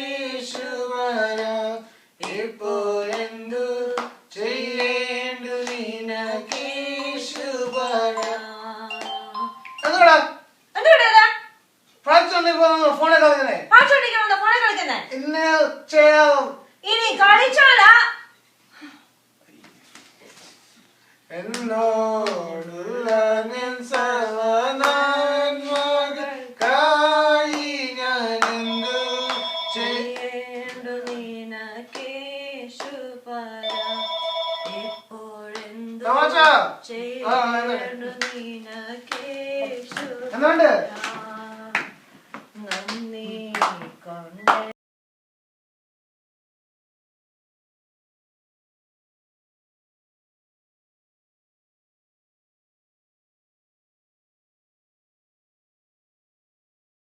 നിനക്കേശുവര ഇപ്പോഴെന്തു ചെയ്യേണ്ടു നിനക്കേശുവര. ഫോണെ കളിക്കുന്നേ ഇന്ന് ചെയ്യാം. ഇനി കളിച്ചാലാ എന്നോടുള്ള നിൻ സർവ്വനന്മകൾക്കായി ഞാനെന്തു ചെയ്യേണ്ടു നിനക്കേശുപര ഇപ്പോഴെന്തു ചെയ്യേണ്ടു നിനക്കേശുപര.